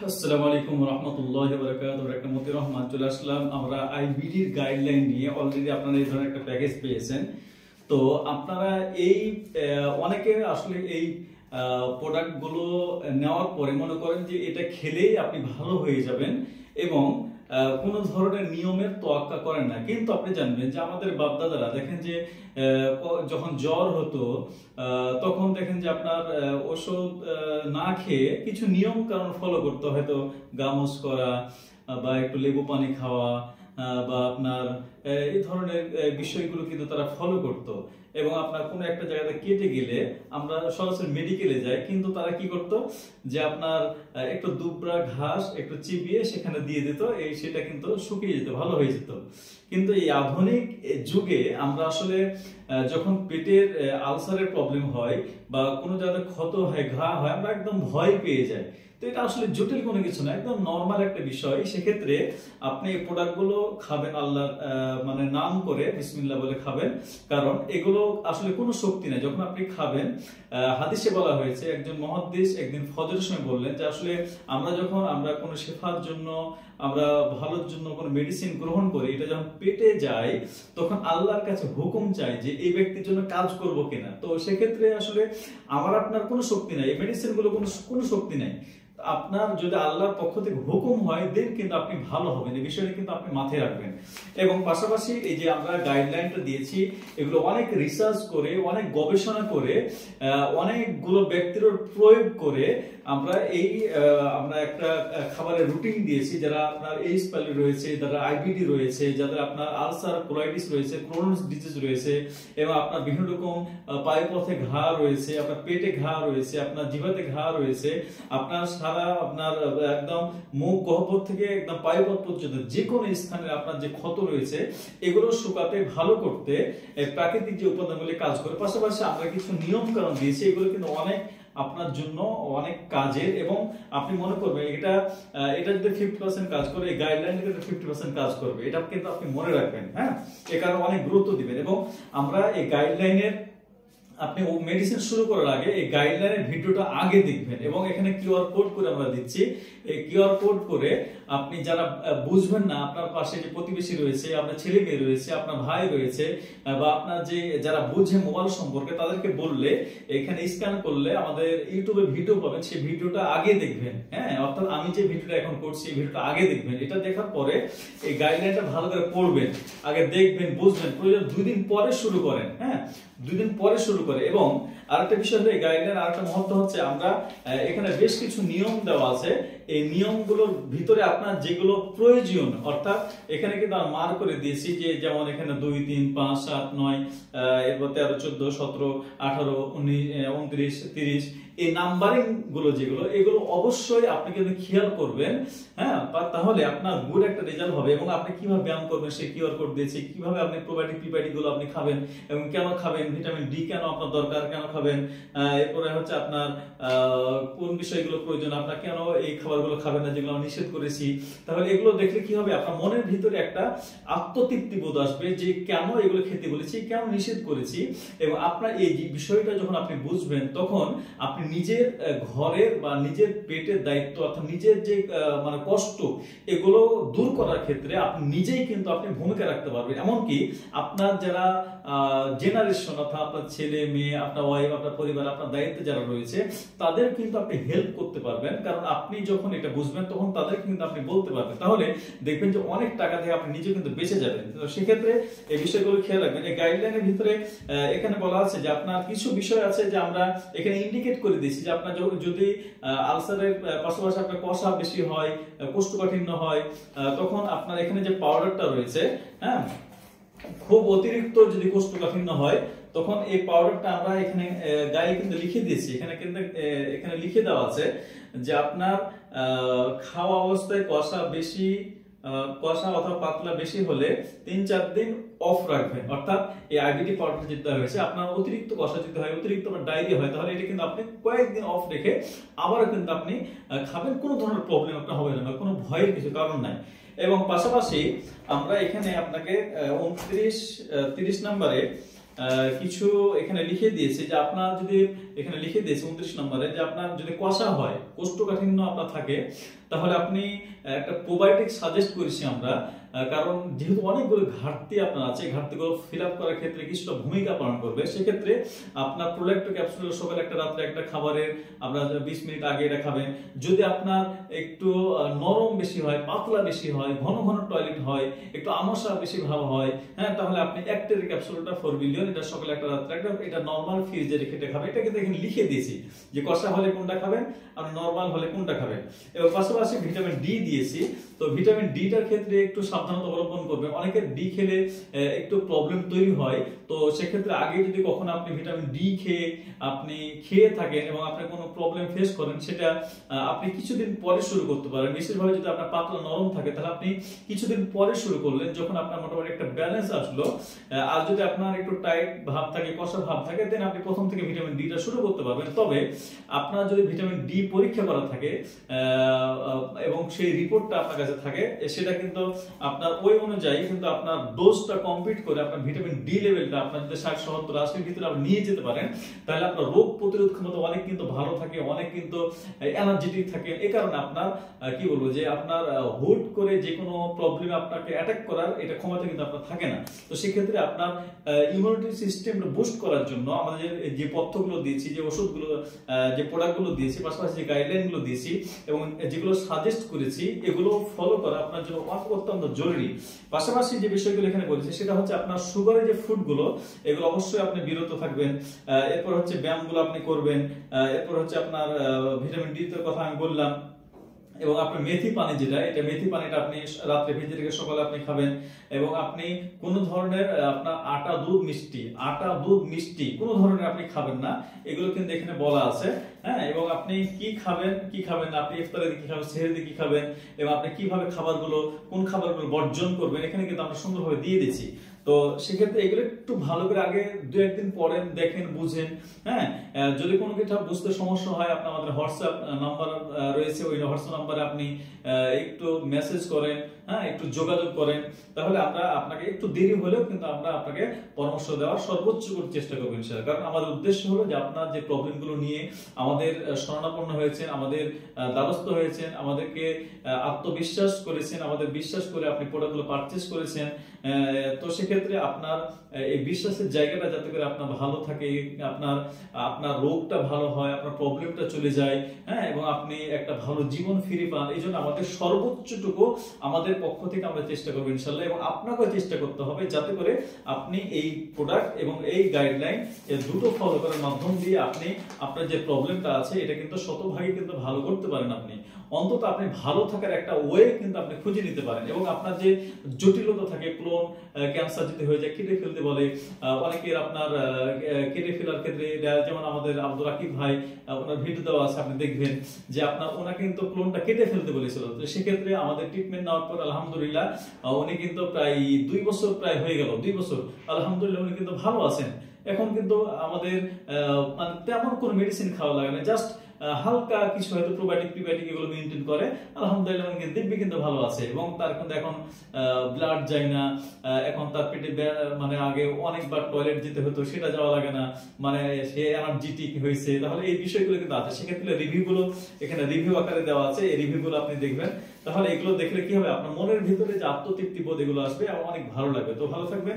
আসসালামু আলাইকুম রহমতুল্লাহি ওয়া বারাকাতুহু। একটা মতিউর রহমান চলে আসলাম আমরা আইবিডির গাইডলাইন নিয়ে। অলরেডি আপনারা এই ধরনের একটা প্যাকেজ পেয়েছেন। তো আপনারা এই অনেকে আসলে এই প্রোডাক্টগুলো নেওয়ার পরে মনে করেন যে এটা খেলেই আপনি ভালো হয়ে যাবেন এবং কোনো ধরনের নিয়মের তোয়াক্কা করেন না। কিন্তু আপনি জানবেন যে আমাদের বাপদাদারা দেখেন যে যখন জ্বর হতো তখন দেখেন যে আপনার ওষুধ না খেয়ে কিছু নিয়ম কারণ ফলো করতে, হয়তো গামস করা বা একটু লেবু পানি খাওয়া বা আপনার এই ধরনের বিষয়গুলো কিন্তু তারা ফলো করতো। এবং আপনার কোনো একটা জায়গাতে কেটে গেলে আমরা সরাসরি মেডিকেলে যাই, কিন্তু তারা কি করতো যে আপনার একটু দুবরা ঘাস একটু চিবিয়ে সেখানে দিয়ে দিত, সেটা কিন্তু শুকিয়ে যেত, ভালো হয়ে যেত। কিন্তু এই আধুনিক যুগে আমরা আসলে যখন পেটের আলসারের প্রবলেম হয় বা কোনো জায়গায় ক্ষত হয়, ঘা হয়, আমরা একদম ভয় পেয়ে যাই। তো এটা আসলে জটিল কোনো কিছু না, একদম নর্মাল একটা বিষয়। সেক্ষেত্রে আপনি এই প্রোডাক্টগুলো খাবেন আল্লাহর মানে নাম করে, বিসমিল্লাহ বলে খাবেন, কারণ এগুলো আসলে কোনো শক্তি নাই। যখন আপনি খাবেন, হাদিসে বলা হয়েছে, একজন মুহাদ্দিস একদিন ফজরের সময় বললেন যে আসলে আমরা কোনো শেফার জন্য, আমরা ভালোর জন্য কোনো মেডিসিন গ্রহণ করি, এটা যখন পেটে যায় তখন আল্লাহর কাছে হুকুম চাই যে এই ব্যক্তির জন্য কাজ করব কিনা। তো সেক্ষেত্রে আসলে আপনার কোনো শক্তি নাই, এই মেডিসিনগুলো কোনো শক্তি নাই। আপনার যদি আল্লাহর পক্ষ থেকে হুকুম হয় দেন কিন্তু আপনি ভালো হবেন, এই বিষয়টা কিন্তু আপনি মাথায় রাখবেন। এবং পাশাপাশি এই যে আমরা গাইডলাইনটা দিয়েছি, এগুলো অনেক রিসার্চ করে, অনেক গবেষণা করে, অনেকগুলো ব্যক্তির প্রয়োগ করে আমরা আমরা একটা খাবারের রুটিন দিয়েছি। যারা আপনার এইচ প্যালি রয়েছে, যারা আইবিডি রয়েছে, যাদের আপনার আলসার কোলাইটিস রয়েছে, ক্রোনস ডিজিজ রয়েছে, এবং আপনার বিভিন্ন রকম পায়ুপথে ঘা রয়েছে, আপনার পেটে ঘা রয়েছে, আপনার জিহ্বাতে ঘা রয়েছে, আপনার আপনার একদম মুখ গহ্বর থেকে একদম পায়ুপথ পর্যন্ত যে কোনো স্থানে আপনার যে ক্ষত রয়েছে এগুলো শুকাতে, ভালো করতে প্রাকৃতিক যে উপাদানগুলি কাজ করে। পাশাপাশি আমরা কিছু নিয়ম কারণ দিয়েছি, এগুলো কিন্তু অনেক আপনার জন্য অনেক কাজের। এবং আপনি মনে করবেন এটা যদি 50% কাজ করে, এই গাইডলাইন 50% কাজ করবে, এটা কিন্তু আপনি মনে রাখবেন। হ্যাঁ, এ কারণে অনেক গুরুত্ব দিবেন। এবং আমরা এই গাইডলাইনের, আপনি মেডিসিন শুরু করার আগে এই গাইডলাইনের ভিডিওটা আগে দেখবেন। এবং এখানে কিউআর কোড করে আমরা দিচ্ছি, এই কিউআর কোড করে আপনি যারা বুঝবেন না, আপনার পাশে যে প্রতিবেশী রয়েছে, আপনার ছেলে মেয়ে রয়েছে, আপনার ভাই রয়েছে, বা আপনার যারা বুঝে মোবাইল সম্পর্কে, তাদেরকে বললে এখানে স্ক্যান করলে আমাদের ইউটিউবে ভিডিও পাবেন, সেই ভিডিওটা আগে দেখবেন। হ্যাঁ, অর্থাৎ আমি যে ভিডিওটা এখন করছি এই ভিডিওটা আগে দেখবেন। এটা দেখার পরে এই গাইডলাইনটা ভালো করে পড়বেন, আগে দেখবেন, বুঝবেন, প্রয়োজন 2 দিন পরে শুরু করেন। হ্যাঁ, 2 দিন পরে শুরু করে। এবং আরেকটা বিষয় হলো, এই গাইডলাইন আরেকটা মহত্ব হচ্ছে, আমরা এখানে বেশ কিছু নিয়ম দেওয়া আছে। এই নিয়মগুলোর ভিতরে আপনার যেগুলো প্রয়োজন, অর্থাৎ এখানে কিন্তু আমরা মার্ক করে দিয়েছি যে যেমন এখানে 2, 3, 5, 7, 9, এরপর 13, 14, 17, 18, 19, 29, 30, এই নাম্বারিং গুলো যেগুলো, এগুলো অবশ্যই আপনি কিন্তু খেয়াল করবেন। হ্যাঁ, তাহলে আপনার গুড একটা রেজাল্ট হবে। এবং আপনি কিভাবে ব্যায়াম করবেন সেই কিউআর কোড দিয়েছি, কিভাবে আপনি প্রোবায়োটিক প্রিবায়োটিক গুলো আপনি খাবেন এবং কেন খাবেন, ভিটামিন ডি কেন আপনার দরকার, কেন খাবেন, এরপরে হচ্ছে আপনার কোন বিষয়গুলো প্রয়োজন, আপনার কেন এই খাবারগুলো খাবেন না যেগুলো আমরা নিষেধ করেছি। তাহলে এগুলো দেখলে কি হবে, আপনার মনের ভিতরে একটা আত্মতৃপ্তি বোধ আসবে যে কেন এগুলো খেতে বলেছি, কেন নিষেধ করেছি। এবং আপনার এই বিষয়টা যখন আপনি বুঝবেন, তখন আপনি নিজের ঘরের বা নিজের পেটের দায়িত্ব, অর্থাৎ নিজের যে মানে কষ্ট, এগুলো দূর করার ক্ষেত্রে আপনি নিজেই কিন্তু আপনি ভূমিকা রাখতে পারবেন। এমনকি আপনার যারা জেনারেশন, অর্থাৎ আপনার ছেলে মেয়ে, আপনার ওয়াইফ, আপনার পরিবার, আপনার দায়িত্বে যারা রয়েছে, তাদের কিন্তু আপনি হেল্প করতে পারবেন। কারণ আপনি যখন এটা বুঝবেন তখন তাদের কিন্তু আপনি বলতে পারবেন। তাহলে দেখবেন যে অনেক টাকা থেকে আপনি নিজে কিন্তু বেঁচে যাবেন। তো সেক্ষেত্রে এই বিষয়গুলো খেয়াল রাখবেন। এই গাইডলাইনের ভিতরে এখানে বলা আছে যে আপনার কিছু বিষয় আছে যে আমরা এখানে ইন্ডিকেট করে দিয়েছি যে আপনার যদি আলসারের পাশাপাশি আপনার কষা বেশি হয়, কোষ্ঠকাঠিন্য হয়, তখন আপনার এখানে যে পাউডারটা রয়েছে, হ্যাঁ, খুব অতিরিক্ত যদি কোষ্ঠকাঠিন্য হয় তখন এই পাউডারটা আমরা এখানে গায়ে কিন্তু লিখে দিয়েছি। এখানে লিখে দেওয়া আছে যে আপনার খাওয়া অবস্থায় কষা অথবা পাতলা বেশি হলে 3-4 দিন অফ রাখবেন। অর্থাৎ এই আইবিডি পাউডার যেটা হয়েছে, আপনার অতিরিক্ত কষা যদি হয়, অতিরিক্ত ডায়রিয়া হয়, তাহলে এটা কিন্তু আপনি কয়েকদিন অফ রেখে আবারও কিন্তু আপনি খাবেন, কোনো ধরনের প্রবলেম আপনার হবে না, কোনো ভয়ের কিছু কারণ নাই। এবং পাশাপাশি আমরা এখানে আপনাকে 29-30 নম্বরে কিছু এখানে লিখে দিয়েছি যে আপনার যদি এখানে লিখে দিয়েছি 29 নম্বরে যে আপনার যদি কষা হয়, কোষ্ঠকাঠিন্য আপনার থাকে, তাহলে আপনি একটা প্রোবায়োটিক সাজেস্ট করেছি আমরা, কারণ যেহেতু অনেকগুলো ঘাটতি আপনার আছে, ঘাটতিগুলো ফিল আপ করার ক্ষেত্রে কিছুটা ভূমিকা পালন করবে। সেক্ষেত্রে আপনার প্রোল্যাক্টো ক্যাপসুল সকালে একটা, রাত্রে একটা, খাবারের আপনার 20 মিনিট আগে এটা খাবেন। যদি আপনার একটু নরম বেশি হয়, পাতলা বেশি হয়, ঘন ঘন টয়লেট হয়, একটু আমসা বেশি ভাব হয়, হ্যাঁ, তাহলে আপনি একটের ক্যাপসুলটা 4 বিলিয়ন, এটা সকালে একটা, রাত্রে একটা, এটা নরমাল ফ্রিজে রেখে খাবেন। এটা কিন্তু এখানে লিখে দিয়েছি যে কষা হলে কোনটা খাবেন আর নরমাল হলে কোনটা খাবেন। এবং পাশাপাশি ভিটামিন ডি দিয়েছি। তো ভিটামিন ডি টার ক্ষেত্রে একটু সাবধানতা অবলম্বন করবেন। অনেকের ডি খেলে একটু প্রবলেম তৈরি হয়। তো সেক্ষেত্রে আগে যদি কখনো আপনি ভিটামিন ডি খেয়ে থাকেন এবং আপনি কোনো প্রবলেম ফেস করেন, সেটা আপনি কিছুদিন পরে শুরু করতে পারেন। বিশেষভাবে যদি আপনার পাতলা নরম থাকে, তাহলে আপনি কিছুদিন পরে শুরু করলেন, যখন আপনার মোটামুটি একটা ব্যালেন্স আসলো। আর যদি আপনার একটু টাইট ভাব থাকে, কষা ভাব থাকে, দেন আপনি প্রথম থেকে ভিটামিন ডি টা শুরু করতে পারবেন। তবে আপনার যদি ভিটামিন ডি পরীক্ষা করা থাকে এবং সেই রিপোর্টটা আপনার কাছে থাকে, সেটা কিন্তু আপনার ওই অনুযায়ী কিন্তু আপনার ডোজটা কমপ্লিট করে আপনার ভিটামিন ডি লেভেলটা আপনার যদি 60-70-80 ভিতরে আপনি নিয়ে যেতে পারেন, তাহলে আপনার রোগ প্রতিরোধ ক্ষমতা অনেক কিন্তু ভালো থাকে, অনেক কিন্তু এনার্জেটিক থাকে। এই কারণে আপনার কি বলবো যে আপনার হুট করে যে কোনো প্রবলেম আপনাকে অ্যাটাক করার এটা ক্ষমতা কিন্তু আপনার থাকে না। তো সেক্ষেত্রে আপনার ইমিউনিটি সিস্টেমটা বুস্ট করার জন্য আমাদের যে পথ্যগুলো দিয়েছি, যে ওষুধগুলো, যে প্রোডাক্টগুলো দিয়েছি, পাশাপাশি যে গাইডলাইনগুলো দিয়েছি এবং যেগুলো সাজেস্ট করেছি, এগুলো ফলো করা আপনার জন্য অত্যন্ত জরুরি। পাশাপাশি যে বিষয়গুলো এখানে বলেছি সেটা হচ্ছে আপনার সুগারের যে ফুডগুলো, এগুলো অবশ্যই আপনি বিরত থাকবেন। এরপর হচ্ছে ব্যায়ামগুলো আপনি করবেন। এরপর হচ্ছে আপনার ভিটামিন ডি এর কথা আমি বললাম। এবং আপনার মেথি পানি যেটা, এটা মেথি পানিটা আপনি রাত্রে ভিজিয়ে রেখে সকালে আপনি খাবেন। এবং আপনি কোন ধরনের আপনার আটা দুধ মিষ্টি কোন ধরনের আপনি খাবেন না, এগুলো কিন্তু এখানে বলা আছে। হ্যাঁ, এবং আপনি কি খাবেন না, আপনি ইফতারে কি খাবেন, সেহরিতে কি খাবেন, এবং আপনি কিভাবে কোন খাবারগুলো বর্জন করবেন, এখানে কিন্তু আমরা সুন্দরভাবে দিয়ে দিচ্ছি। তো সেক্ষেত্রে এগুলো একটু ভালো করে আগে 2-1 দিন পড়েন, দেখেন, বুঝেন। হ্যাঁ, যদি কোনো কিছু বুঝতে সমস্যা হয়, আপনার আমাদের হোয়াটসঅ্যাপ নাম্বার রয়েছে, ওই হোয়াটসঅ্যাপ নাম্বারে আপনি একটু মেসেজ করেন, হ্যাঁ, একটু যোগাযোগ করেন, তাহলে আমরা আপনাকে একটু দেরি হলেও কিন্তু আমরা আপনাকে পরামর্শ দেওয়ার সর্বোচ্চ চেষ্টা করবো ইনশাআল্লাহ। কারণ আমাদের উদ্দেশ্য হলো যে আপনার যে প্রবলেমগুলো নিয়ে আমাদের শরণাপন্ন হয়েছেন, আমাদের দ্বারস্থ হয়েছেন, আমাদেরকে আত্মবিশ্বাস করেছেন, আমাদের বিশ্বাস করে আপনি প্রোডাক্টগুলো পারচেজ করেছেন। তো সেক্ষেত্রে আপনার এই বিশ্বাসের জায়গাটা যাতে করে আপনার ভালো থাকে, আপনার রোগটা ভালো হয়, আপনার প্রবলেমটা চলে যায়, হ্যাঁ, এবং আপনি একটা ভালো জীবন ফিরে পান। এই জন্য আমাদের সর্বোচ্চটুকু আমাদের পক্ষ থেকে আমরা চেষ্টা করবো ইনশাআল্লাহ। এবং আপনাকেও চেষ্টা করতে হবে যাতে করে আপনি এই প্রোডাক্ট এবং এই গাইডলাইন এই দুটো ফলো করার মাধ্যম দিয়ে আপনি আপনার যে প্রবলেমটা আছে এটা কিন্তু শতভাগে কিন্তু ভালো করতে পারেন। আপনি অন্তত আপনি ভালো থাকার একটা ওয়ে কিন্তু আপনি খুঁজে নিতে পারেন। এবং আপনার যে জটিলতা থাকে, ক্লোন ক্যান্সার যদি হয়ে যায়, কেটে ফেলতে বলে অনেকের, আপনার কেটে ফেলার ক্ষেত্রে, যেমন আমাদের আব্দুল রাকিব ভাই, ওনার ভিডিও দেওয়া আছে, আপনি দেখবেন যে ওনাকে কিন্তু ক্লোনটা কেটে ফেলতে বলেছিল। তো সেক্ষেত্রে আমাদের ট্রিটমেন্ট নেওয়ার পর আলহামদুলিল্লাহ উনি কিন্তু প্রায় 2 বছর প্রায় হয়ে গেল, 2 বছর আলহামদুলিল্লাহ উনি কিন্তু ভালো আছেন। এখন কিন্তু আমাদের মানে তেমন কোনো মেডিসিন খাওয়া লাগে না, জাস্ট হালকা কিছু হয়তো প্রোবায়োটিক এগুলো মেইনটেইন করে, আলহামদুলিল্লাহ দিব্যি কিন্তু ভালো আছে। এবং তার কিন্তু এখন ব্লাড যায় না, এখন তার পেটে মানে আগে অনেকবার টয়লেট যেতে হতো, সেটা যাওয়া লাগে না, মানে সে এনার্জেটিক হয়েছে। তাহলে এই বিষয়গুলো কিন্তু আছে। সেক্ষেত্রে রিভিউগুলো এখানে রিভিউ আকারে দেওয়া আছে, এই রিভিউগুলো আপনি দেখবেন। তাহলে এগুলো দেখলে কি হবে, আপনার মনের ভিতরে যে আত্মতৃপ্তি বোধ এগুলো আসবে এবং অনেক ভালো লাগবে। তো ভালো থাকবেন,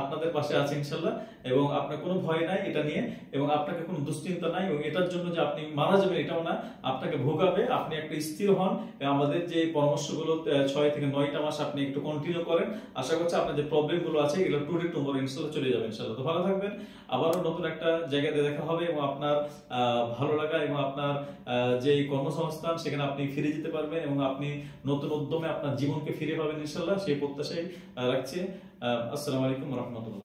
আপনাদের পাশে আছে ইনশাআল্লাহ। এবং আপনার কোনো ভয় নাই এটা নিয়ে, এবং আপনাকে কোনো দুশ্চিন্তা নাই, এবং এটার জন্য যে আপনি মারা যাবেন এটাও না, আপনাকে ভোগাবে। আপনি একটা স্থির হন, আমাদের যে পরামর্শগুলো 6 থেকে 9টা মাস আপনি একটু কন্টিনিউ করেন। আশা করছি আপনার যে প্রবলেমগুলো আছে এগুলো টুডে টুমরো ইনশাআল্লাহ চলে যাবে ইনশাআল্লাহ। তো ভালো থাকবেন, আবারও নতুন একটা জায়গাতে দেখা হবে, এবং আপনার ভালো লাগা এবং আপনার যে কর্মসংস্থান সেখানে আপনি ফিরে যেতে পারবেন, এবং আপনি নতুন উদ্যমে আপনার জীবনকে ফিরে পাবেন ইনশাআল্লাহ, সেই প্রত্যাশাই রাখছি। আসসালামু আলাইকুম ওয়া রাহমাতুল্লাহ।